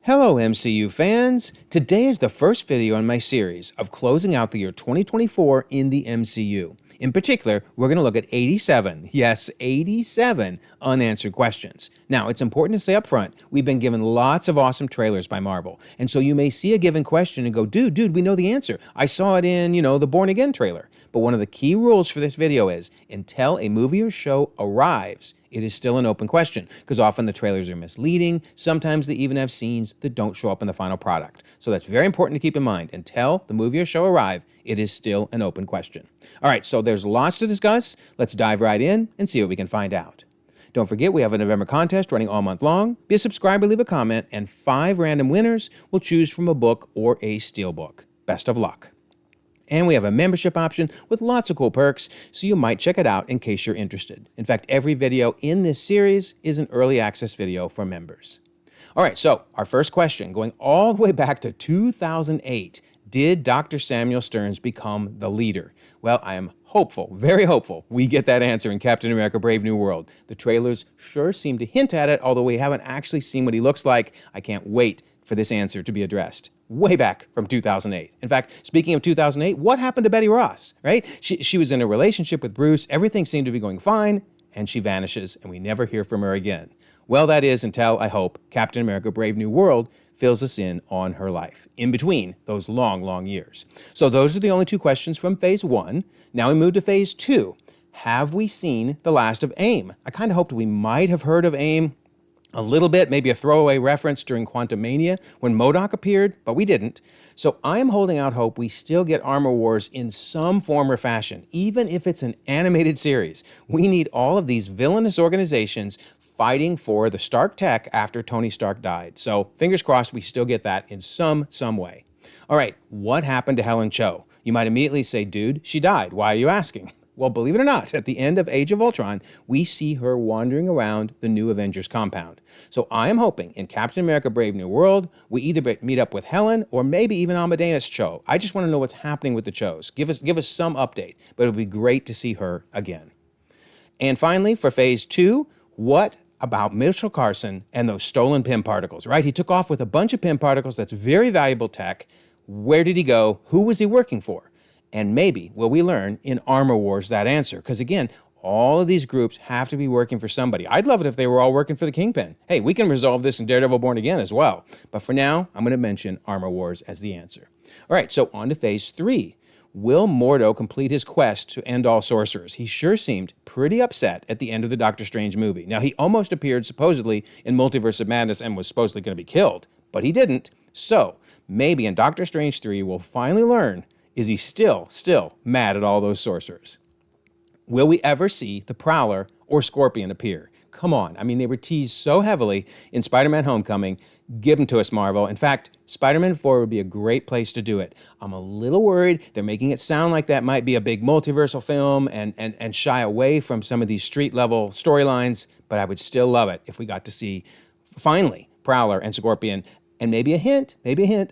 Hello MCU fans! Today is the first video in my series of closing out the year 2024 in the MCU. In particular, we're going to look at 87, yes, 87 unanswered questions. Now, it's important to say up front, we've been given lots of awesome trailers by Marvel, and so you may see a given question and go, dude, we know the answer. I saw it in, the Born Again trailer. But one of the key rules for this video is, until a movie or show arrives, it is still an open question, because often the trailers are misleading. Sometimes they even have scenes that don't show up in the final product. So that's very important to keep in mind. Until the movie or show arrive, it is still an open question. All right, so there's lots to discuss. Let's dive right in and see what we can find out. Don't forget, we have a November contest running all month long. Be a subscriber, leave a comment, and 5 random winners will choose from a book or a steelbook. Best of luck. And we have a membership option with lots of cool perks, so you might check it out in case you're interested. In fact, every video in this series is an early access video for members. All right, so our first question, going all the way back to 2008, did Dr. Samuel Stearns become the leader? Well, I am hopeful, very hopeful, we get that answer in Captain America: Brave New World. The trailers sure seem to hint at it, although we haven't actually seen what he looks like. I can't wait for this answer to be addressed. Way back from 2008. In fact, speaking of 2008, what happened to Betty Ross, right? She was in a relationship with Bruce, everything seemed to be going fine, and she vanishes, and we never hear from her again. Well, that is until, I hope, Captain America: Brave New World fills us in on her life, in between those long years. So those are the only 2 questions from Phase 1. Now we move to Phase 2. Have we seen the last of AIM? I kind of hoped we might have heard of AIM a little bit, maybe a throwaway reference during Quantumania when MODOK appeared, but we didn't. So I am holding out hope we still get Armor Wars in some form or fashion, even if it's an animated series. We need all of these villainous organizations fighting for the Stark tech after Tony Stark died. So fingers crossed we still get that in some way. All right, what happened to Helen Cho? You might immediately say, dude, she died. Why are you asking? Well, believe it or not, at the end of Age of Ultron, we see her wandering around the new Avengers compound. So I am hoping in Captain America: Brave New World, we either meet up with Helen or maybe even Amadeus Cho. I just want to know what's happening with the Chos. Give us some update, but it would be great to see her again. And finally, for Phase 2, what about Mitchell Carson and those stolen Pym particles, right? He took off with a bunch of Pym particles. That's very valuable tech. Where did he go? Who was he working for? And maybe will we learn in Armor Wars that answer? Because again, all of these groups have to be working for somebody. I'd love it if they were all working for the Kingpin. Hey, we can resolve this in Daredevil Born Again as well. But for now, I'm going to mention Armor Wars as the answer. All right, so on to Phase 3. Will Mordo complete his quest to end all sorcerers? He sure seemed pretty upset at the end of the Doctor Strange movie. Now, he almost appeared supposedly in Multiverse of Madness and was supposedly going to be killed, but he didn't. So maybe in Doctor Strange 3, we'll finally learn, is he still mad at all those sorcerers? Will we ever see the Prowler or Scorpion appear? Come on. I mean, they were teased so heavily in Spider-Man: Homecoming. Give them to us, Marvel. In fact, Spider-Man 4 would be a great place to do it. I'm a little worried they're making it sound like that might be a big multiversal film and shy away from some of these street-level storylines, but I would still love it if we got to see, finally, Prowler and Scorpion, and maybe a hint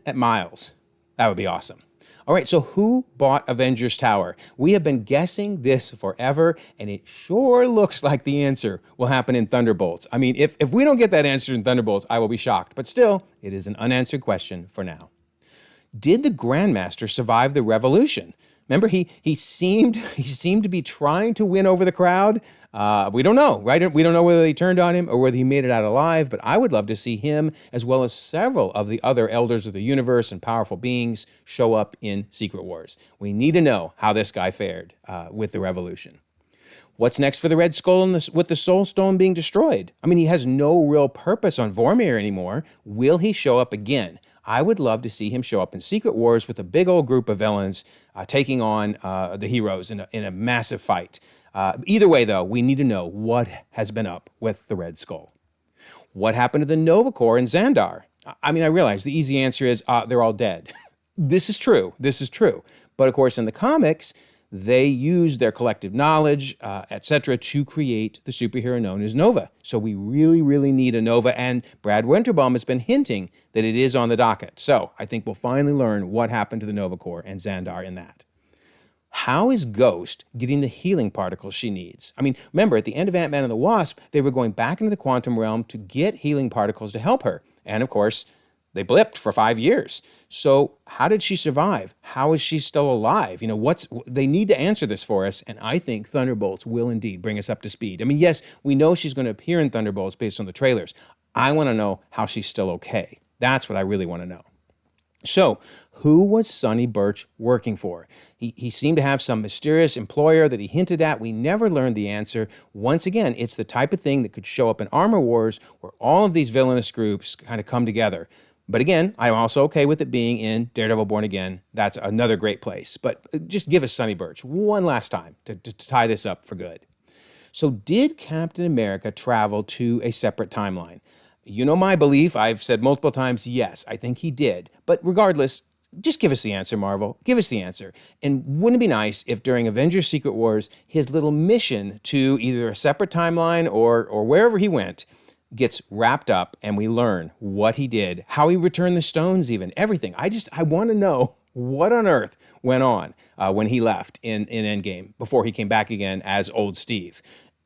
at Miles. That would be awesome. All right, so who bought Avengers Tower? We have been guessing this forever, and it sure looks like the answer will happen in Thunderbolts. I mean, if we don't get that answer in Thunderbolts, I will be shocked. But still, it is an unanswered question for now. Did the Grandmaster survive the revolution? Remember, he seemed to be trying to win over the crowd. We don't know, right? We don't know whether they turned on him or whether he made it out alive, but I would love to see him, as well as several of the other elders of the universe and powerful beings, show up in Secret Wars. We need to know how this guy fared with the revolution. What's next for the Red Skull with the Soul Stone being destroyed? I mean, he has no real purpose on Vormir anymore. Will he show up again? I would love to see him show up in Secret Wars with a big old group of villains taking on the heroes in a massive fight. Either way, though, we need to know what has been up with the Red Skull. What happened to the Nova Corps and Xandar? I mean, I realize the easy answer is they're all dead. This is true. But of course, in the comics, they use their collective knowledge, etc., to create the superhero known as Nova. So we really need a Nova, and Brad Winterbaum has been hinting that it is on the docket. So I think we'll finally learn what happened to the Nova Corps and Xandar in that. How is Ghost getting the healing particles she needs? I mean, remember, at the end of Ant-Man and the Wasp, they were going back into the quantum realm to get healing particles to help her. And of course, they blipped for 5 years. So how did she survive? How is she still alive? They need to answer this for us, and I think Thunderbolts will indeed bring us up to speed. I mean, yes, we know she's going to appear in Thunderbolts based on the trailers. I want to know how she's still okay. That's what I really want to know. So, who was Sonny Burch working for? He seemed to have some mysterious employer that he hinted at. We never learned the answer. Once again, it's the type of thing that could show up in Armor Wars where all of these villainous groups kind of come together. But again, I'm also okay with it being in Daredevil Born Again. That's another great place. But just give us Sonny Burch one last time to tie this up for good. So did Captain America travel to a separate timeline? You know my belief. I've said multiple times, yes, I think he did. But regardless, just give us the answer, Marvel. Give us the answer. And wouldn't it be nice if during Avengers Secret Wars, his little mission to either a separate timeline or wherever he went gets wrapped up and we learn what he did, how he returned the stones even, everything. I want to know what on earth went on when he left in Endgame before he came back again as Old Steve.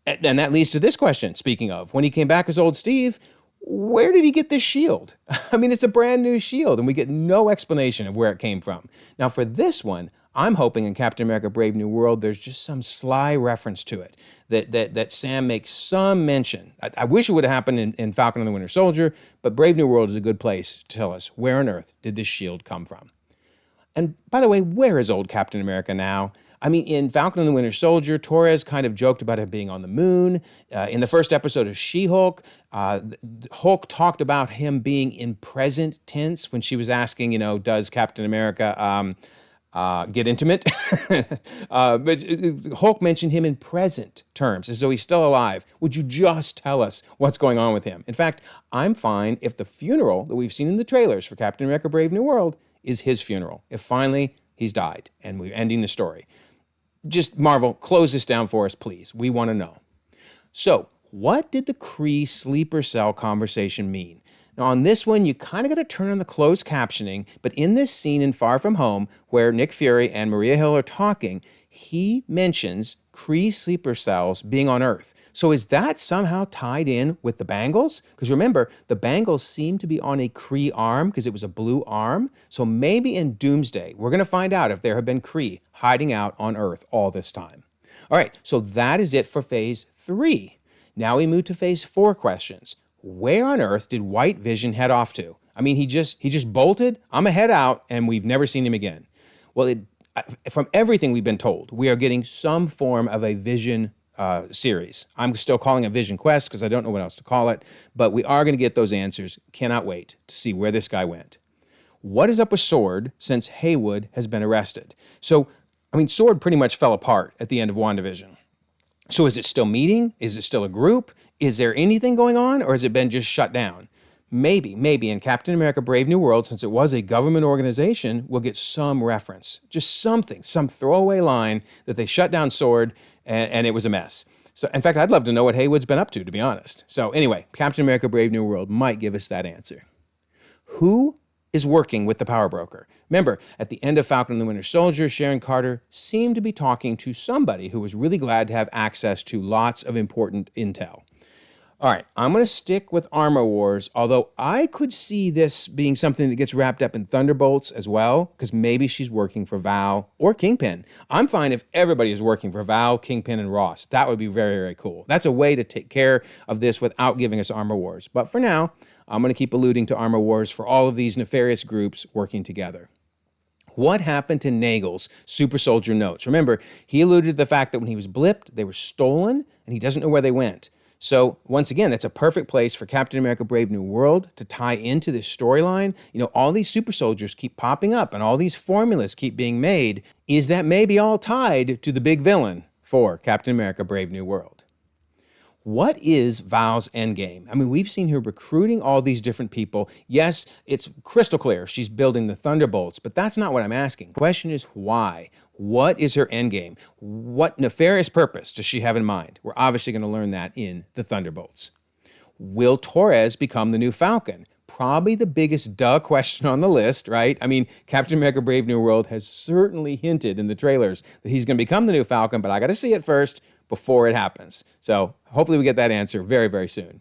And that leads to this question, speaking of, when he came back as Old Steve, where did he get this shield? I mean, it's a brand new shield, and we get no explanation of where it came from. Now, for this one, I'm hoping in Captain America Brave New World, there's just some sly reference to it, that Sam makes some mention. I wish it would have happened in Falcon and the Winter Soldier, but Brave New World is a good place to tell us where on earth did this shield come from. And by the way, where is old Captain America now? I mean, in Falcon and the Winter Soldier, Torres kind of joked about it being on the moon. In the first episode of She-Hulk, Hulk talked about him being in present tense when she was asking, does Captain America get intimate? But Hulk mentioned him in present terms, as though he's still alive. Would you just tell us what's going on with him? In fact, I'm fine if the funeral that we've seen in the trailers for Captain America Brave New World is his funeral. If finally he's died and we're ending the story. Just Marvel, close this down for us, please. We want to know. So, what did the Kree Sleeper cell conversation mean? Now, on this one, you kind of got to turn on the closed captioning, but in this scene in Far From Home, where Nick Fury and Maria Hill are talking, he mentions Kree Sleeper cells being on Earth. So is that somehow tied in with the bangles? Because remember, the bangles seem to be on a Kree arm because it was a blue arm. So maybe in Doomsday, we're going to find out if there have been Kree hiding out on Earth all this time. All right, so that is it for Phase 3. Now we move to Phase 4 questions. Where on Earth did White Vision head off to? I mean, he just bolted, I'm a head out, and we've never seen him again. Well, from everything we've been told, we are getting some form of a Vision series. I'm still calling it Vision Quest because I don't know what else to call it, but we are going to get those answers. Cannot wait to see where this guy went. What is up with S.W.O.R.D since Haywood has been arrested? So, I mean, S.W.O.R.D pretty much fell apart at the end of WandaVision. So is it still meeting? Is it still a group? Is there anything going on, or has it been just shut down? Maybe in Captain America Brave New World, since it was a government organization, we'll get some reference, just something, some throwaway line that they shut down S.W.O.R.D and it was a mess. So, in fact, I'd love to know what Haywood's been up to be honest. So anyway, Captain America Brave New World might give us that answer. Who is working with the power broker? Remember, at the end of Falcon and the Winter Soldier, Sharon Carter seemed to be talking to somebody who was really glad to have access to lots of important intel. All right, I'm going to stick with Armor Wars, although I could see this being something that gets wrapped up in Thunderbolts as well, because maybe she's working for Val or Kingpin. I'm fine if everybody is working for Val, Kingpin, and Ross. That would be very, very cool. That's a way to take care of this without giving us Armor Wars. But for now, I'm going to keep alluding to Armor Wars for all of these nefarious groups working together. What happened to Nagel's super soldier notes? Remember, he alluded to the fact that when he was blipped, they were stolen, and he doesn't know where they went. So once again, that's a perfect place for Captain America Brave New World to tie into this storyline. All these super soldiers keep popping up and all these formulas keep being made. Is that maybe all tied to the big villain for Captain America Brave New World? What is Val's endgame? I mean, we've seen her recruiting all these different people. Yes, it's crystal clear she's building the Thunderbolts, but that's not what I'm asking. The question is why? What is her endgame? What nefarious purpose does she have in mind? We're obviously going to learn that in the Thunderbolts. Will Torres become the new Falcon? Probably the biggest duh question on the list, right? I mean, Captain America Brave New World has certainly hinted in the trailers that he's going to become the new Falcon, but I got to see it first before it happens. So hopefully we get that answer very, very soon.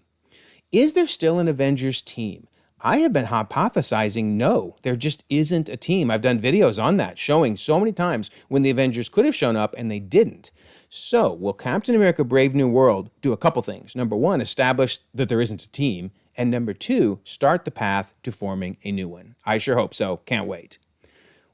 Is there still an Avengers team? I have been hypothesizing no, there just isn't a team. I've done videos on that showing so many times when the Avengers could have shown up and they didn't. So, will Captain America Brave New World do a couple things? Number one, establish that there isn't a team. And number two, start the path to forming a new one. I sure hope so. Can't wait.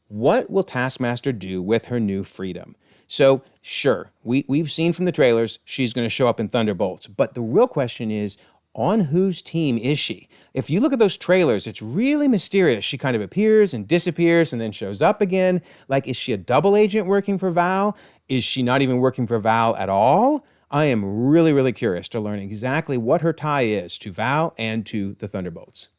What will Taskmaster do with her new freedom? So, sure, we've seen from the trailers she's going to show up in Thunderbolts. But the real question is, on whose team is she? If you look at those trailers, it's really mysterious. She kind of appears and disappears and then shows up again. Like, is she a double agent working for Val? Is she not even working for Val at all? I am really, really curious to learn exactly what her tie is to Val and to the Thunderbolts.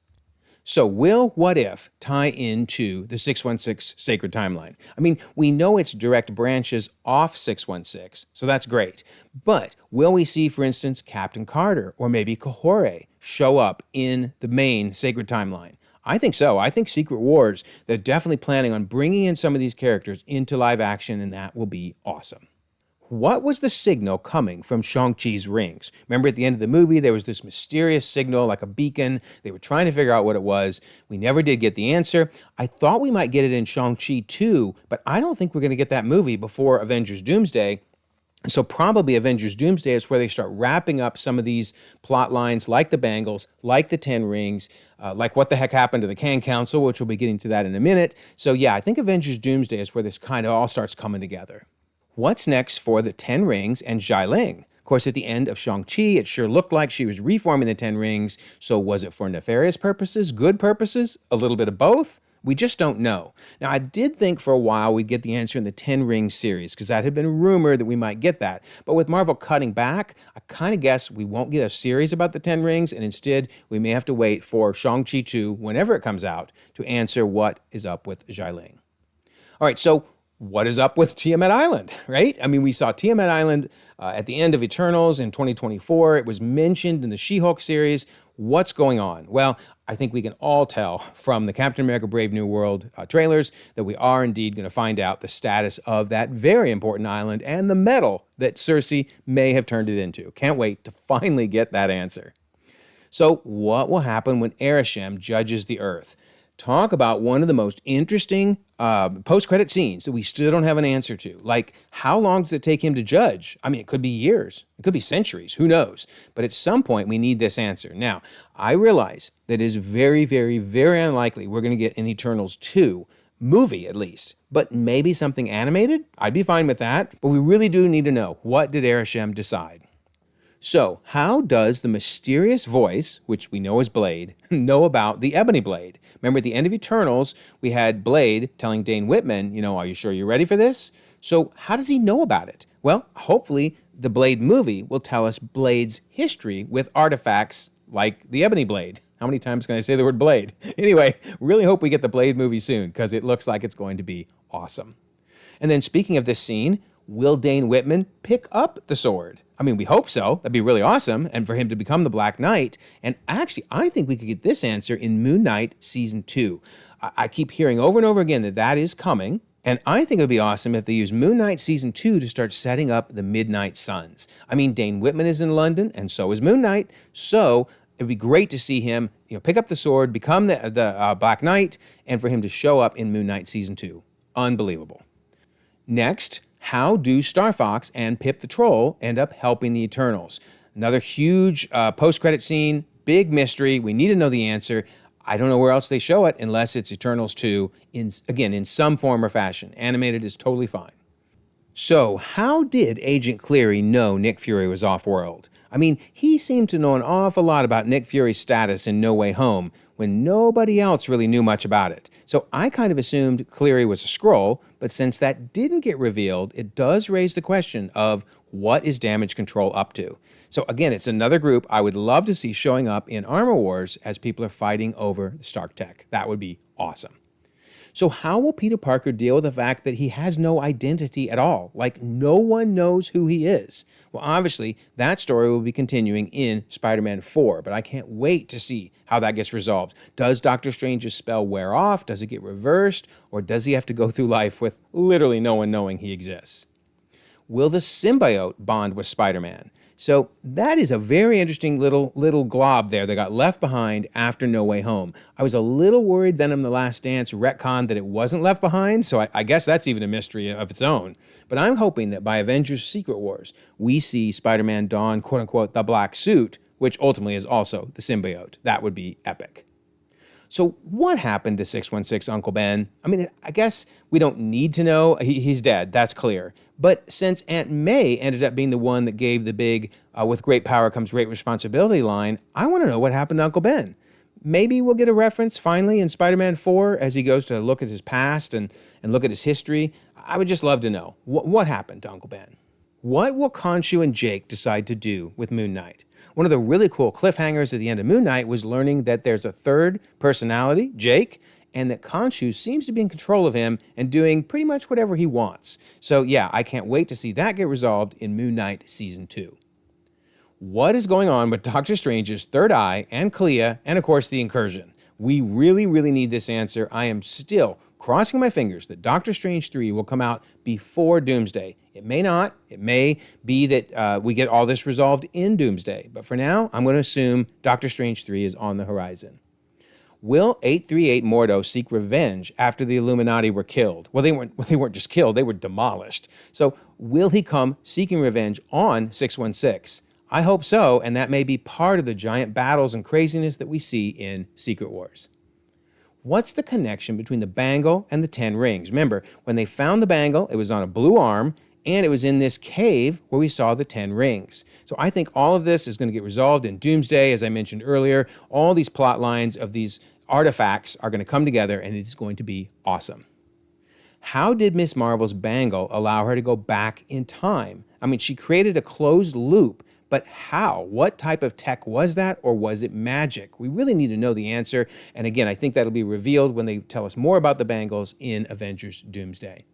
So will What If tie into the 616 Sacred Timeline? I mean, we know it's direct branches off 616, so that's great. But will we see, for instance, Captain Carter or maybe Kahore show up in the main Sacred Timeline? I think so. I think Secret Wars, they're definitely planning on bringing in some of these characters into live action, and that will be awesome. What was the signal coming from Shang-Chi's rings? Remember at the end of the movie, there was this mysterious signal like a beacon. They were trying to figure out what it was. We never did get the answer. I thought we might get it in Shang-Chi 2, but I don't think we're going to get that movie before Avengers Doomsday. So probably Avengers Doomsday is where they start wrapping up some of these plot lines like the Bangles, like the Ten Rings, like what the heck happened to the Kang Council, which we'll be getting to that in a minute. So yeah, I think Avengers Doomsday is where this kind of all starts coming together. What's next for the Ten Rings and Xialing? Of course, at the end of Shang-Chi, it sure looked like she was reforming the Ten Rings. So was it for nefarious purposes, good purposes, a little bit of both? We just don't know. Now, I did think for a while we'd get the answer in the Ten Rings series, because that had been rumored that we might get that. But with Marvel cutting back, I kind of guess we won't get a series about the Ten Rings, and instead we may have to wait for Shang-Chi 2, whenever it comes out, to answer what is up with Xialing. All right, so what is up with Tiamat Island, right? I mean, we saw Tiamat Island at the end of Eternals in 2024. It was mentioned in the She-Hulk series. What's going on? Well, I think we can all tell from the Captain America Brave New World trailers that we are indeed going to find out the status of that very important island and the metal that Cersei may have turned it into. Can't wait to finally get that answer. So what will happen when Arishem judges the Earth? Talk about one of the most interesting post-credit scenes that we still don't have an answer to. Like, how long does it take him to judge? I mean, it could be years. It could be centuries. Who knows? But at some point, we need this answer. Now, I realize that it is very, very, very unlikely we're going to get an Eternals 2 movie, at least. But maybe something animated? I'd be fine with that. But we really do need to know, what did Arishem decide? So, how does the mysterious voice, which we know is Blade, know about the Ebony Blade? Remember at the end of Eternals, we had Blade telling Dane Whitman, are you sure you're ready for this? So, how does he know about it? Well, hopefully the Blade movie will tell us Blade's history with artifacts like the Ebony Blade. How many times can I say the word Blade? Anyway, really hope we get the Blade movie soon, because it looks like it's going to be awesome. And then speaking of this scene, will Dane Whitman pick up the sword? I mean, we hope so. That'd be really awesome. And for him to become the Black Knight. And actually, I think we could get this answer in Moon Knight Season 2. I keep hearing over and over again that that is coming. And I think it would be awesome if they use Moon Knight Season 2 to start setting up the Midnight Suns. I mean, Dane Whitman is in London, and so is Moon Knight. So it'd be great to see him pick up the sword, become the Black Knight, and for him to show up in Moon Knight Season 2. Unbelievable. Next, how do Star Fox and Pip the Troll end up helping the Eternals? Another huge post-credit scene, big mystery. We need to know the answer. I don't know where else they show it unless it's Eternals 2, in some form or fashion. Animated is totally fine. So, how did Agent Cleary know Nick Fury was off-world? I mean, he seemed to know an awful lot about Nick Fury's status in No Way Home when nobody else really knew much about it. So I kind of assumed Cleary was a Skrull, but since that didn't get revealed, it does raise the question of what is Damage Control up to? So again, it's another group I would love to see showing up in Armor Wars as people are fighting over the Stark Tech. That would be awesome. So how will Peter Parker deal with the fact that he has no identity at all? Like, no one knows who he is. Well, obviously, that story will be continuing in Spider-Man 4, but I can't wait to see how that gets resolved. Does Doctor Strange's spell wear off? Does it get reversed? Or does he have to go through life with literally no one knowing he exists? Will the symbiote bond with Spider-Man? So that is a very interesting little glob there that got left behind after No Way Home. I was a little worried Venom: The Last Dance retconned that it wasn't left behind, so I guess that's even a mystery of its own. But I'm hoping that by Avengers Secret Wars, we see Spider-Man don, quote-unquote, the black suit, which ultimately is also the symbiote. That would be epic. So what happened to 616 Uncle Ben? I mean, I guess we don't need to know. He's dead, that's clear. But since Aunt May ended up being the one that gave the big, with great power comes great responsibility line, I want to know what happened to Uncle Ben. Maybe we'll get a reference finally in Spider-Man 4 as he goes to look at his past and look at his history. I would just love to know what happened to Uncle Ben. What will Khonshu and Jake decide to do with Moon Knight? One of the really cool cliffhangers at the end of Moon Knight was learning that there's a third personality, Jake, and that Khonshu seems to be in control of him and doing pretty much whatever he wants. So yeah, I can't wait to see that get resolved in Moon Knight Season 2. What is going on with Doctor Strange's third eye and Clea and of course the incursion? We really need this answer. I am still crossing my fingers that Doctor Strange 3 will come out before Doomsday. It may not. It may be that we get all this resolved in Doomsday. But for now, I'm going to assume Doctor Strange 3 is on the horizon. Will 838 Mordo seek revenge after the Illuminati were killed? Well, they weren't just killed, they were demolished. So will he come seeking revenge on 616? I hope so, and that may be part of the giant battles and craziness that we see in Secret Wars. What's the connection between the bangle and the 10 rings? Remember, when they found the bangle, it was on a blue arm, and it was in this cave where we saw the 10 rings. So I think all of this is going to get resolved in Doomsday, as I mentioned earlier. All these plot lines of these artifacts are going to come together, and it is going to be awesome. How did Miss Marvel's bangle allow her to go back in time? I mean, she created a closed loop, but how? What type of tech was that, or was it magic? We really need to know the answer, and again, I think that'll be revealed when they tell us more about the bangles in Avengers Doomsday.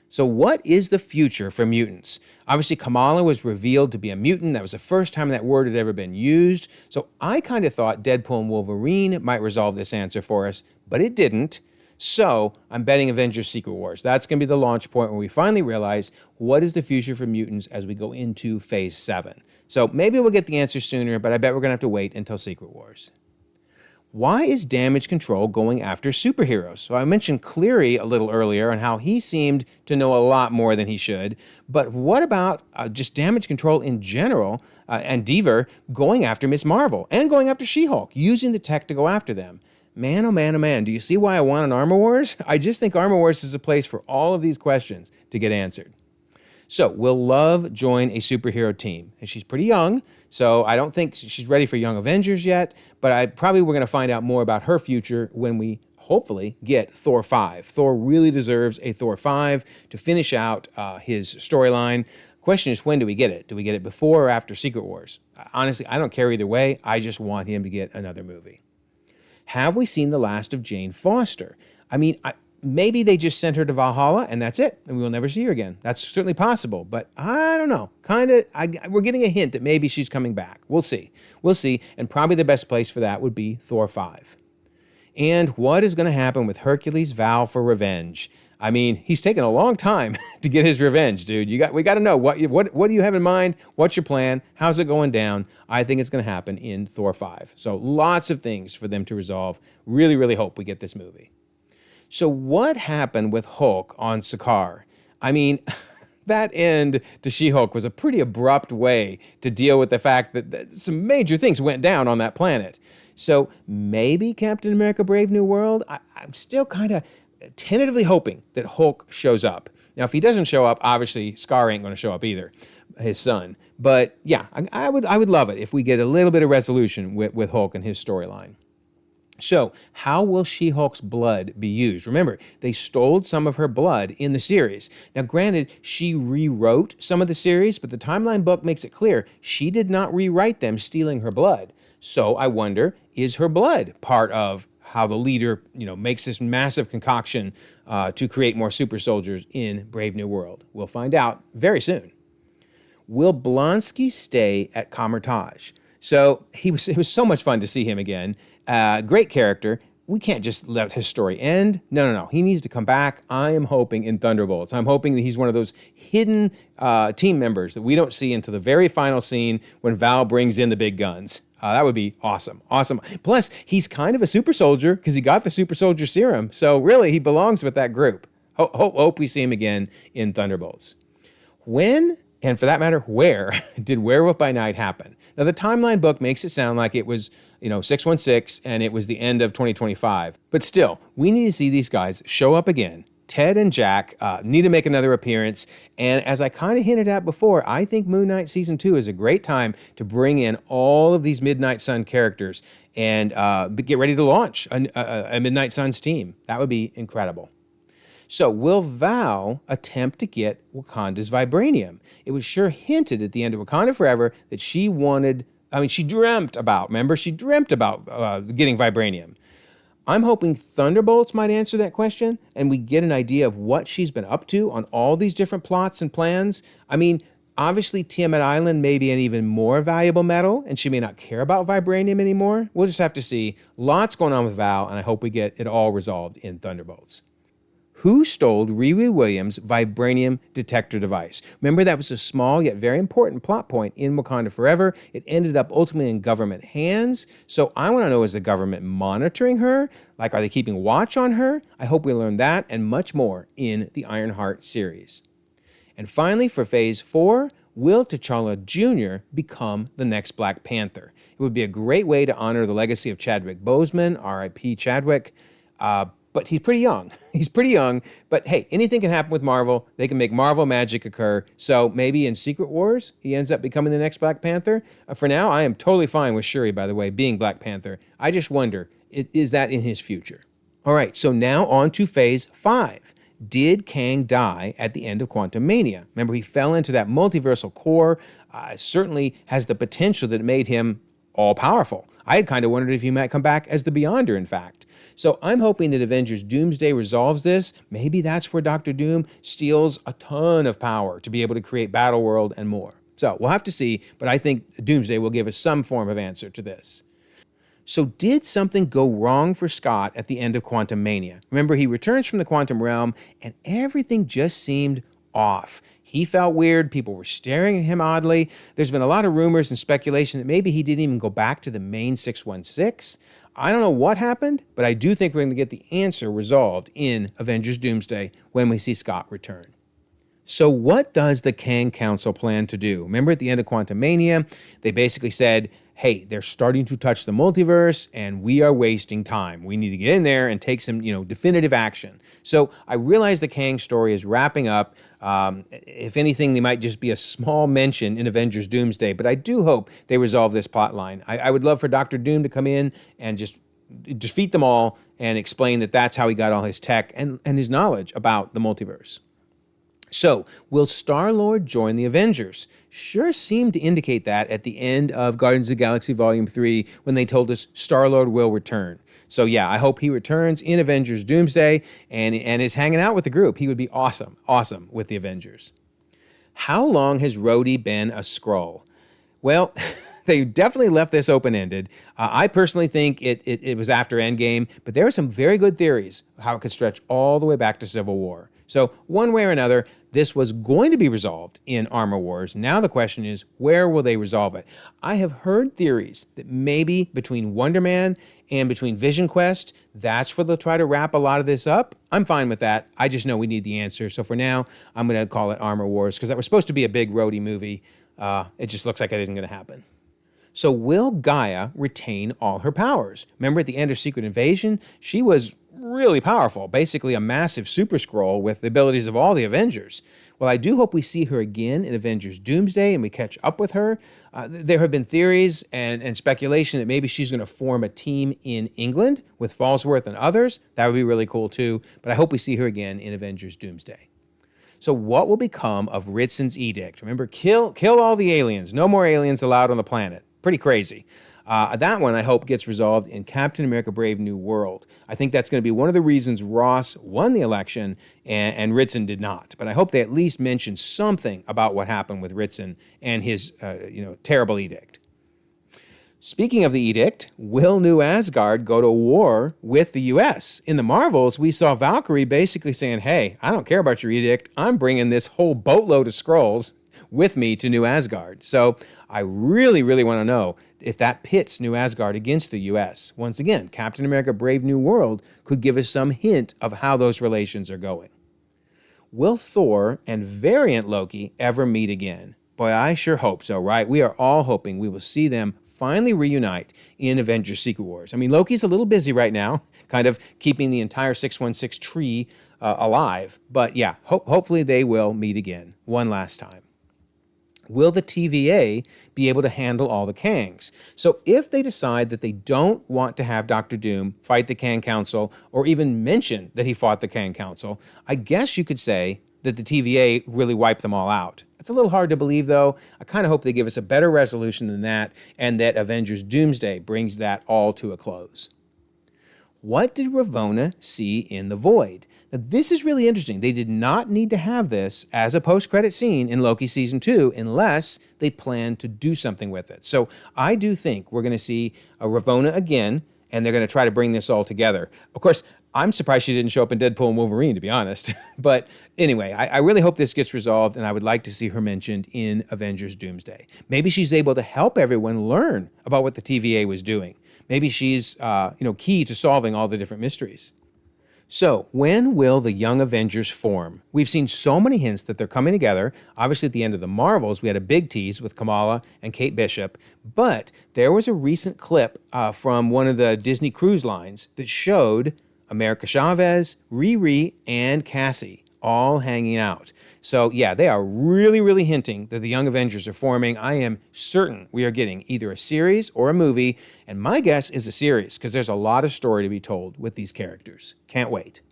So what is the future for mutants? Obviously, Kamala was revealed to be a mutant. That was the first time that word had ever been used. So I kind of thought Deadpool and Wolverine might resolve this answer for us, but it didn't. So I'm betting Avengers Secret Wars. That's going to be the launch point where we finally realize what is the future for mutants as we go into Phase 7. So maybe we'll get the answer sooner, but I bet we're going to have to wait until Secret Wars. Why is Damage Control going after superheroes? So I mentioned Cleary a little earlier and how he seemed to know a lot more than he should. But what about just Damage Control in general and Deaver going after Miss Marvel and going after She-Hulk, using the tech to go after them? Man, oh man, oh man, do you see why I want an Armor Wars? I just think Armor Wars is a place for all of these questions to get answered. So, will Love join a superhero team? And she's pretty young, so I don't think she's ready for Young Avengers yet, but we're going to find out more about her future when we hopefully get Thor 5. Thor really deserves a Thor 5 to finish out his storyline. Question is, when do we get it? Do we get it before or after Secret Wars? Honestly, I don't care either way. I just want him to get another movie. Have we seen the last of Jane Foster? I mean, maybe they just sent her to Valhalla and that's it, and we will never see her again. That's certainly possible, but I don't know. We're getting a hint that maybe she's coming back. We'll see. And probably the best place for that would be Thor 5. And what is going to happen with Hercules' vow for revenge? I mean, he's taken a long time to get his revenge, dude. We got to know what do you have in mind? What's your plan? How's it going down? I think it's going to happen in Thor 5. So lots of things for them to resolve. Really hope we get this movie. So what happened with Hulk on Sakaar? I mean, that end to She-Hulk was a pretty abrupt way to deal with the fact that some major things went down on that planet. So maybe Captain America Brave New World? I'm still kind of tentatively hoping that Hulk shows up. Now, if he doesn't show up, obviously Scar ain't going to show up either, his son. But yeah, I would love it if we get a little bit of resolution with Hulk and his storyline. So, how will She-Hulk's blood be used? Remember, they stole some of her blood in the series. Now, granted, she rewrote some of the series, but the timeline book makes it clear she did not rewrite them stealing her blood. So, I wonder, is her blood part of how the leader, makes this massive concoction to create more super soldiers in Brave New World? We'll find out very soon. Will Blonsky stay at Kamar Taj? So it was so much fun to see him again. Great character, we can't just let his story end. No. He needs to come back. I am hoping in Thunderbolts. I'm hoping that he's one of those hidden team members that we don't see until the very final scene when Val brings in the big guns. That would be awesome. Awesome. Plus, he's kind of a super soldier because he got the super soldier serum. So really, he belongs with that group. Hope we see him again in Thunderbolts. When, and for that matter, where did Werewolf by Night happen? Now, the timeline book makes it sound like it was, 616 and it was the end of 2025. But still, we need to see these guys show up again. Ted and Jack need to make another appearance. And as I kind of hinted at before, I think Moon Knight Season 2 is a great time to bring in all of these Midnight Sun characters and get ready to launch a Midnight Suns team. That would be incredible. So will Val attempt to get Wakanda's vibranium? It was sure hinted at the end of Wakanda Forever that she dreamt about getting vibranium. I'm hoping Thunderbolts might answer that question and we get an idea of what she's been up to on all these different plots and plans. Obviously Tiamat Island may be an even more valuable metal and she may not care about vibranium anymore. We'll just have to see. Lots going on with Val and I hope we get it all resolved in Thunderbolts. Who stole Riri Williams' vibranium detector device? Remember, that was a small yet very important plot point in Wakanda Forever. It ended up ultimately in government hands. So I want to know, is the government monitoring her? Are they keeping watch on her? I hope we learn that and much more in the Ironheart series. And finally, for Phase 4, will T'Challa Jr. become the next Black Panther? It would be a great way to honor the legacy of Chadwick Boseman, R.I.P. Chadwick. But he's pretty young. But hey, anything can happen with Marvel. They can make Marvel magic occur. So maybe in Secret Wars, he ends up becoming the next Black Panther. For now, I am totally fine with Shuri, by the way, being Black Panther. I just wonder, is that in his future? All right, so now on to Phase 5. Did Kang die at the end of Quantumania? Remember, he fell into that multiversal core. Certainly has the potential that made him all-powerful. I had kind of wondered if he might come back as the Beyonder, in fact. So I'm hoping that Avengers Doomsday resolves this. Maybe that's where Doctor Doom steals a ton of power to be able to create Battleworld and more. So we'll have to see, but I think Doomsday will give us some form of answer to this. So did something go wrong for Scott at the end of Quantumania? Remember, he returns from the quantum realm and everything just seemed off. He felt weird. People were staring at him oddly. There's been a lot of rumors and speculation that maybe he didn't even go back to the main 616. I don't know what happened, but I do think we're going to get the answer resolved in Avengers Doomsday when we see Scott return. So what does the Kang Council plan to do? Remember at the end of Quantumania, they basically said, hey, they're starting to touch the multiverse and we are wasting time. We need to get in there and take some, definitive action. So I realize the Kang story is wrapping up. If anything, they might just be a small mention in Avengers Doomsday, but I do hope they resolve this plot line. I would love for Doctor Doom to come in and just defeat them all and explain that that's how he got all his tech and his knowledge about the multiverse. So, will Star-Lord join the Avengers? Sure seemed to indicate that at the end of Guardians of the Galaxy Volume 3 when they told us Star-Lord will return. So yeah, I hope he returns in Avengers Doomsday and is hanging out with the group. He would be awesome with the Avengers. How long has Rhodey been a Skrull? Well, they definitely left this open-ended. I personally think it was after Endgame, but there are some very good theories how it could stretch all the way back to Civil War. So one way or another, this was going to be resolved in Armor Wars. Now the question is, where will they resolve it? I have heard theories that maybe between Wonder Man and between Vision Quest, that's where they'll try to wrap a lot of this up. I'm fine with that. I just know we need the answer. So for now, I'm going to call it Armor Wars because that was supposed to be a big Rhodey movie. It just looks like it isn't going to happen. So will Gaia retain all her powers? Remember at the end of Secret Invasion, she was really powerful, basically a massive super Skrull with the abilities of all the Avengers. Well, I do hope we see her again in Avengers Doomsday and we catch up with her. There have been theories and speculation that maybe she's going to form a team in England with Falsworth and others. That would be really cool too, but I hope we see her again in Avengers Doomsday. So what will become of Ritzen's edict? Remember, kill all the aliens. No more aliens allowed on the planet. Pretty crazy. That one, I hope, gets resolved in Captain America Brave New World. I think that's going to be one of the reasons Ross won the election and Ritzen did not. But I hope they at least mention something about what happened with Ritzen and his terrible edict. Speaking of the edict, will New Asgard go to war with the US? In the Marvels, we saw Valkyrie basically saying, hey, I don't care about your edict. I'm bringing this whole boatload of Skrulls with me to New Asgard. So I really, really want to know if that pits New Asgard against the US. Once again, Captain America Brave New World could give us some hint of how those relations are going. Will Thor and Variant Loki ever meet again? Boy, I sure hope so, right? We are all hoping we will see them finally reunite in Avengers Secret Wars. I mean, Loki's a little busy right now, kind of keeping the entire 616 tree alive. But yeah, hopefully they will meet again one last time. Will the TVA be able to handle all the Kangs? So if they decide that they don't want to have Dr. Doom fight the Kang Council or even mention that he fought the Kang Council, I guess you could say that the TVA really wiped them all out. It's a little hard to believe, though. I kind of hope they give us a better resolution than that and that Avengers Doomsday brings that all to a close. What did Ravonna see in the Void? Now, this is really interesting. They did not need to have this as a post-credit scene in Loki Season 2 unless they plan to do something with it. So I do think we're going to see a Ravonna again, and they're going to try to bring this all together. Of course, I'm surprised she didn't show up in Deadpool and Wolverine, to be honest. But anyway, I really hope this gets resolved, and I would like to see her mentioned in Avengers Doomsday. Maybe she's able to help everyone learn about what the TVA was doing. Maybe she's key to solving all the different mysteries. So, when will the Young Avengers form? We've seen so many hints that they're coming together. Obviously, at the end of the Marvels, we had a big tease with Kamala and Kate Bishop. But there was a recent clip from one of the Disney cruise lines that showed America Chavez, Riri, and Cassie all hanging out. So yeah, they are really, really hinting that the Young Avengers are forming. I am certain we are getting either a series or a movie, and my guess is a series because there's a lot of story to be told with these characters. Can't wait.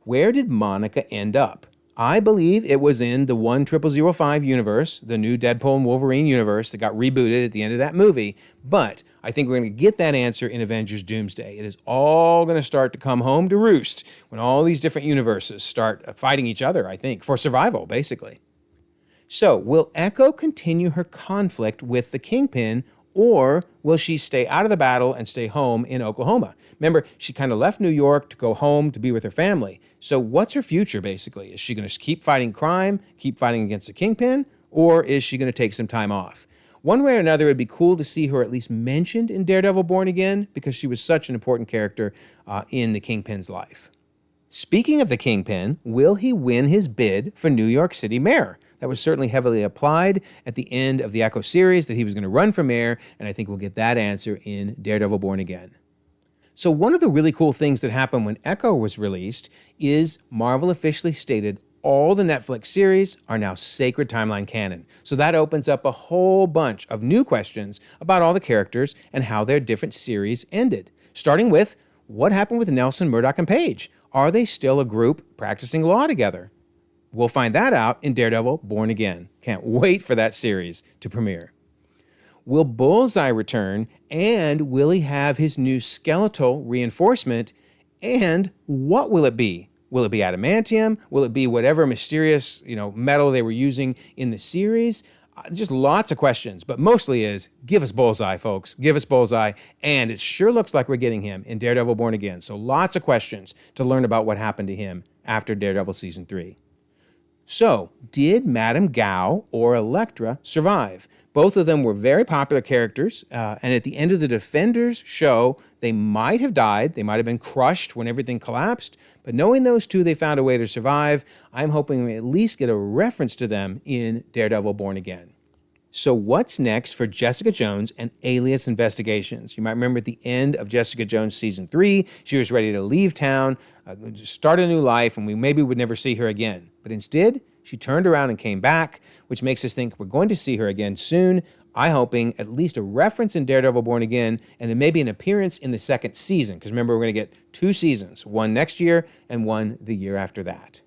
Where did Monica end up? I believe it was in the 10005 universe, the new Deadpool and Wolverine universe that got rebooted at the end of that movie. But I think we're going to get that answer in Avengers Doomsday. It is all going to start to come home to roost when all these different universes start fighting each other, I think, for survival, basically. So, will Echo continue her conflict with the Kingpin, or will she stay out of the battle and stay home in Oklahoma? Remember, she kind of left New York to go home to be with her family. So what's her future, basically? Is she going to keep fighting crime, keep fighting against the Kingpin, or is she going to take some time off? One way or another, it would be cool to see her at least mentioned in Daredevil Born Again because she was such an important character in the Kingpin's life. Speaking of the Kingpin, will he win his bid for New York City mayor? That was certainly heavily applied at the end of the Echo series that he was going to run for mayor, and I think we'll get that answer in Daredevil Born Again. So one of the really cool things that happened when Echo was released is Marvel officially stated all the Netflix series are now Sacred Timeline canon. So that opens up a whole bunch of new questions about all the characters and how their different series ended. Starting with, what happened with Nelson, Murdoch, and Page? Are they still a group practicing law together? We'll find that out in Daredevil Born Again. Can't wait for that series to premiere. Will Bullseye return, and will he have his new skeletal reinforcement? And what will it be? Will it be adamantium? Will it be whatever mysterious, metal they were using in the series? Just lots of questions, but mostly is, give us Bullseye, folks. Give us Bullseye. And it sure looks like we're getting him in Daredevil Born Again. So lots of questions to learn about what happened to him after Daredevil Season 3. So, did Madame Gao or Elektra survive? Both of them were very popular characters, and at the end of the Defenders show, they might have died. They might have been crushed when everything collapsed, but knowing those two, they found a way to survive. I'm hoping we at least get a reference to them in Daredevil Born Again. So what's next for Jessica Jones and Alias Investigations? You might remember at the end of Jessica Jones Season 3, she was ready to leave town, start a new life, and we maybe would never see her again. But instead, she turned around and came back, which makes us think we're going to see her again soon. I'm hoping at least a reference in Daredevil Born Again, and then maybe an appearance in the second season. Because remember, we're going to get 2 seasons, one next year and one the year after that.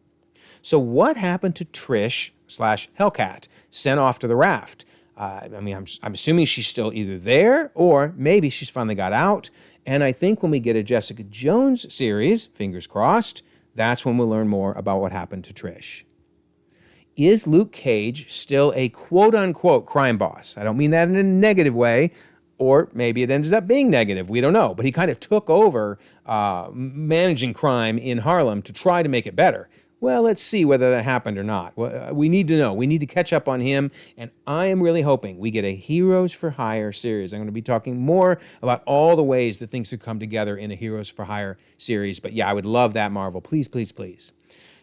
So what happened to Trish/Hellcat, sent off to the raft? I'm assuming she's still either there or maybe she's finally got out. And I think when we get a Jessica Jones series, fingers crossed, that's when we'll learn more about what happened to Trish. Is Luke Cage still a quote-unquote crime boss? I don't mean that in a negative way. or maybe it ended up being negative. We don't know. But he kind of took over managing crime in Harlem to try to make it better. Well, let's see whether that happened or not. Well, we need to know. We need to catch up on him. And I am really hoping we get a Heroes for Hire series. I'm going to be talking more about all the ways that things could come together in a Heroes for Hire series. But yeah, I would love that, Marvel. Please, please, please.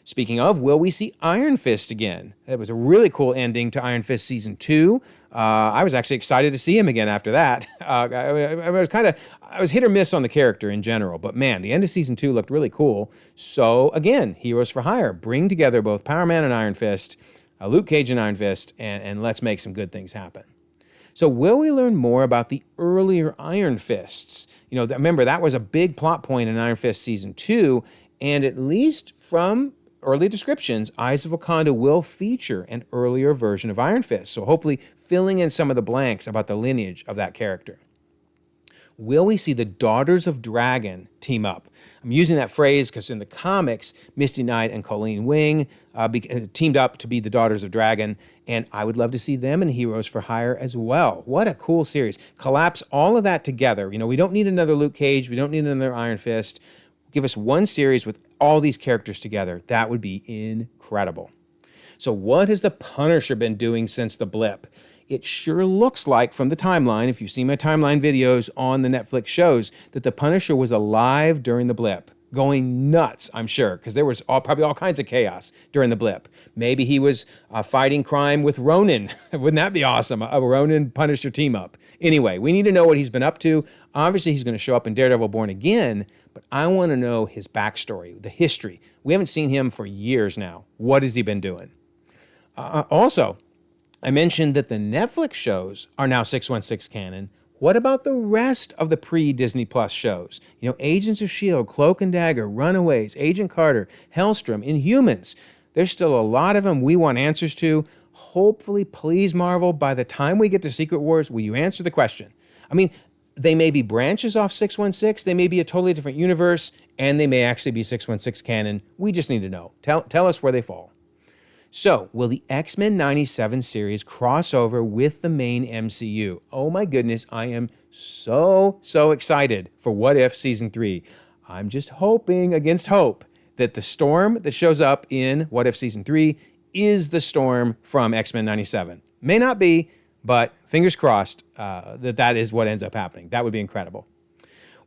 Speaking of, will we see Iron Fist again? That was a really cool ending to Iron Fist Season 2. I was actually excited to see him again after that. I was hit or miss on the character in general, but man, the end of Season 2 looked really cool. So again, Heroes for Hire. Bring together both Power Man and Iron Fist, Luke Cage and Iron Fist, and let's make some good things happen. So will we learn more about the earlier Iron Fists? Remember, that was a big plot point in Iron Fist Season 2, and at least from early descriptions, Eyes of Wakanda will feature an earlier version of Iron Fist, so hopefully filling in some of the blanks about the lineage of that character. Will we see the Daughters of Dragon team up? I'm using that phrase because in the comics, Misty Knight and Colleen Wing teamed up to be the Daughters of Dragon, and I would love to see them in Heroes for Hire as well. What a cool series. Collapse all of that together. We don't need another Luke Cage. We don't need another Iron Fist. Give us one series with all these characters together. That would be incredible. So what has the Punisher been doing since the blip? It sure looks like from the timeline, if you've seen my timeline videos on the Netflix shows, that the Punisher was alive during the blip. Going nuts, I'm sure, because there was probably all kinds of chaos during the blip. Maybe he was fighting crime with Ronin. Wouldn't that be awesome? A Ronin-Punisher team-up. Anyway, we need to know what he's been up to. Obviously, he's going to show up in Daredevil Born Again, but I want to know his backstory, the history. We haven't seen him for years now. What has he been doing? Also, I mentioned that the Netflix shows are now 616 canon. What about the rest of the pre-Disney Plus shows? Agents of S.W.O.R.D, Cloak and Dagger, Runaways, Agent Carter, Hellstrom, Inhumans. There's still a lot of them we want answers to. Hopefully, please, Marvel, by the time we get to Secret Wars, will you answer the question? They may be branches off 616, they may be a totally different universe, and they may actually be 616 canon. We just need to know. Tell us where they fall. So, will the X-Men 97 series cross over with the main MCU? Oh my goodness, I am so excited for What If Season 3. I'm just hoping against hope that the Storm that shows up in What If Season 3 is the Storm from X-Men 97. May not be, but fingers crossed that is what ends up happening. That would be incredible.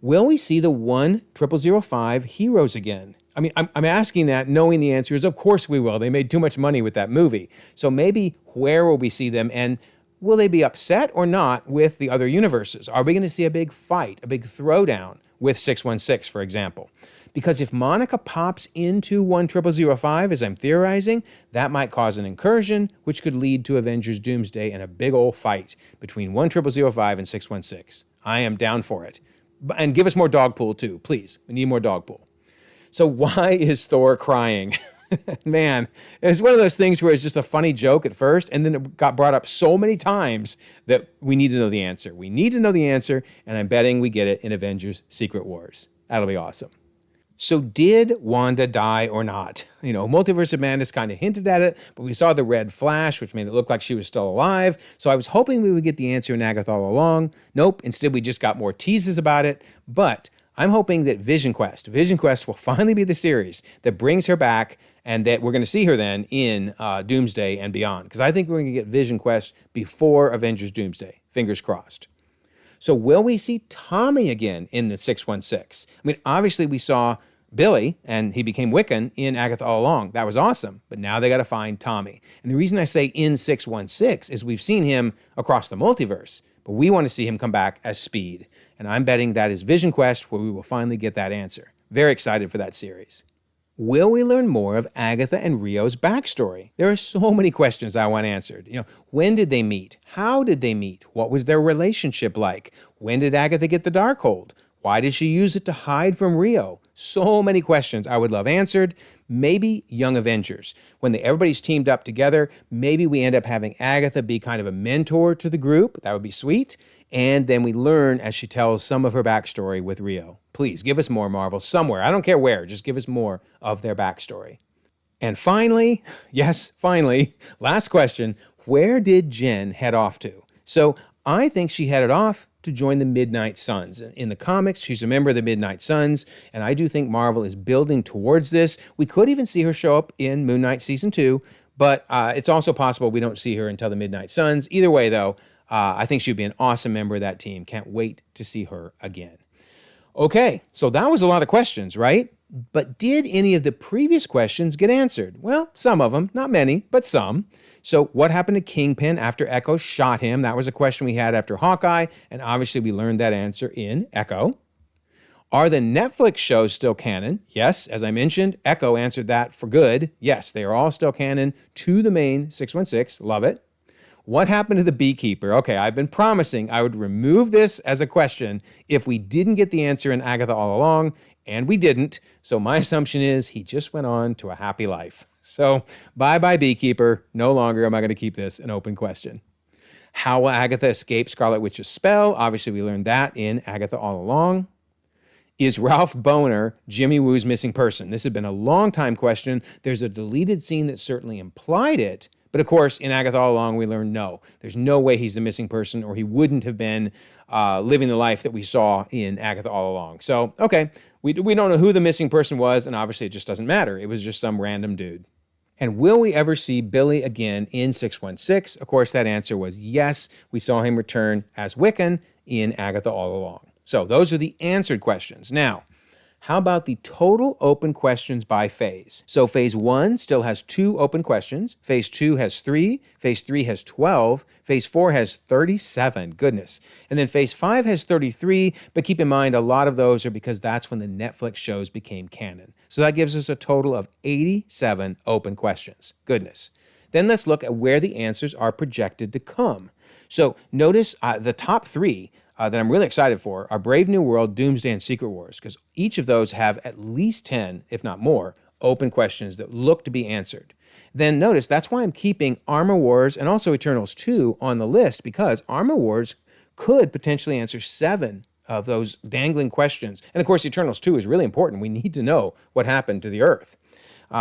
Will we see the 10005 heroes again? I'm asking that knowing the answer is, of course we will. They made too much money with that movie. So maybe where will we see them, and will they be upset or not with the other universes? Are we going to see a big fight, a big throwdown with 616, for example? Because if Monica pops into 10005, as I'm theorizing, that might cause an incursion, which could lead to Avengers Doomsday and a big old fight between 10005 and 616. I am down for it. And give us more Dogpool too, please. We need more Dogpool. So why is Thor crying? Man, it's one of those things where it's just a funny joke at first, and then it got brought up so many times that we need to know the answer. We need to know the answer, and I'm betting we get it in Avengers Secret Wars. That'll be awesome. So did Wanda die or not? Multiverse of Madness kind of hinted at it, but we saw the red flash, which made it look like she was still alive. So I was hoping we would get the answer in Agatha all along. Nope, instead we just got more teases about it. But I'm hoping that Vision Quest will finally be the series that brings her back, and that we're going to see her then in Doomsday and beyond. Because I think we're going to get Vision Quest before Avengers Doomsday. Fingers crossed. So will we see Tommy again in the 616? Obviously we saw Billy, and he became Wiccan in Agatha all along. That was awesome. But now they got to find Tommy. And the reason I say in 616 is we've seen him across the multiverse, but we want to see him come back as Speed. And I'm betting that is Vision Quest where we will finally get that answer. Very excited for that series. Will we learn more of Agatha and Rio's backstory? There are so many questions I want answered. When did they meet? How did they meet? What was their relationship like? When did Agatha get the Darkhold? Why did she use it to hide from Rio? So many questions I would love answered. Maybe Young Avengers. When everybody's teamed up together, maybe we end up having Agatha be kind of a mentor to the group. That would be sweet. And then we learn as she tells some of her backstory with Rio. Please, give us more, Marvel, somewhere. I don't care where. Just give us more of their backstory. And finally, yes, finally, last question. Where did Jen head off to? So I think she headed off to join the Midnight Suns. In the comics, she's a member of the Midnight Suns, and I do think Marvel is building towards this. We could even see her show up in Moon Knight Season 2, but it's also possible we don't see her until the Midnight Suns. Either way, though, I think she'd be an awesome member of that team. Can't wait to see her again. Okay, so that was a lot of questions, right? But did any of the previous questions get answered? Well, some of them, not many, but some. So what happened to Kingpin after Echo shot him? That was a question we had after Hawkeye, and obviously we learned that answer in Echo. Are the Netflix shows still canon? Yes, as I mentioned, Echo answered that for good. Yes, they are all still canon to the main 616. Love it. What happened to the beekeeper? Okay, I've been promising I would remove this as a question if we didn't get the answer in Agatha all along, and we didn't. So my assumption is he just went on to a happy life. So bye-bye beekeeper. No longer am I going to keep this an open question. How will Agatha escape Scarlet Witch's spell? Obviously, we learned that in Agatha all along. Is Ralph Boner Jimmy Woo's missing person? This has been a long time question. There's a deleted scene that certainly implied it. But of course, in Agatha all along, we learned no. There's no way he's the missing person, or he wouldn't have been living the life that we saw in Agatha all along. So, okay, we don't know who the missing person was, and obviously it just doesn't matter. It was just some random dude. And will we ever see Billy again in 616? Of course, that answer was yes. We saw him return as Wiccan in Agatha all along. So those are the answered questions. Now, how about the total open questions by phase? So phase 1 still has 2 open questions. Phase 2 has 3. Phase 3 has 12. Phase 4 has 37. Goodness. And then phase 5 has 33. But keep in mind, a lot of those are because that's when the Netflix shows became canon. So that gives us a total of 87 open questions. Goodness. Then let's look at where the answers are projected to come. So notice the top 3 that I'm really excited for are Brave New World, Doomsday, and Secret Wars, because each of those have at least 10, if not more, open questions that look to be answered. Then notice that's why I'm keeping Armor Wars and also Eternals 2 on the list, because Armor Wars could potentially answer 7 of those dangling questions. And of course, Eternals 2 is really important. We need to know what happened to the Earth.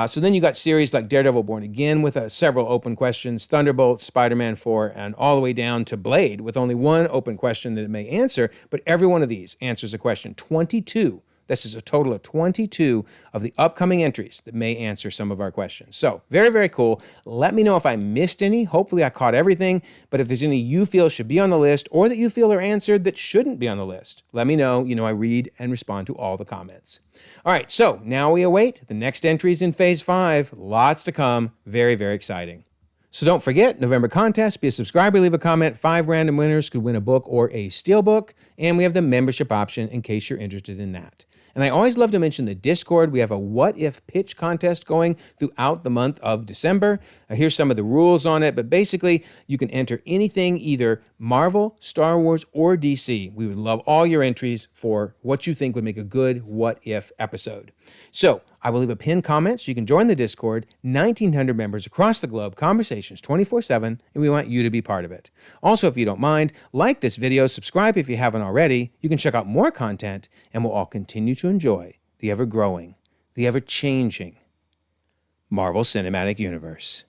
So then you got series like Daredevil Born Again with several open questions, Thunderbolt, Spider-Man 4, and all the way down to Blade with only one open question that it may answer. But every one of these answers a question. 22. This is a total of 22 of the upcoming entries that may answer some of our questions. So very, very cool. Let me know if I missed any. Hopefully I caught everything. But if there's any you feel should be on the list or that you feel are answered that shouldn't be on the list, let me know. You know, I read and respond to all the comments. All right, so now we await the next entries in Phase 5. Lots to come. Very, very exciting. So don't forget, November contest, be a subscriber, leave a comment. 5 random winners could win a book or a steelbook. And we have the membership option in case you're interested in that. And I always love to mention the Discord. We have a what if pitch contest going throughout the month of December. Here's some of the rules on it, but basically you can enter anything, either Marvel, Star Wars, or DC. We would love all your entries for what you think would make a good what if episode. So I will leave a pinned comment so you can join the Discord. 1,900 members across the globe, conversations 24/7, and we want you to be part of it. Also, if you don't mind, like this video, subscribe if you haven't already. You can check out more content, and we'll all continue to enjoy the ever-growing, the ever-changing Marvel Cinematic Universe.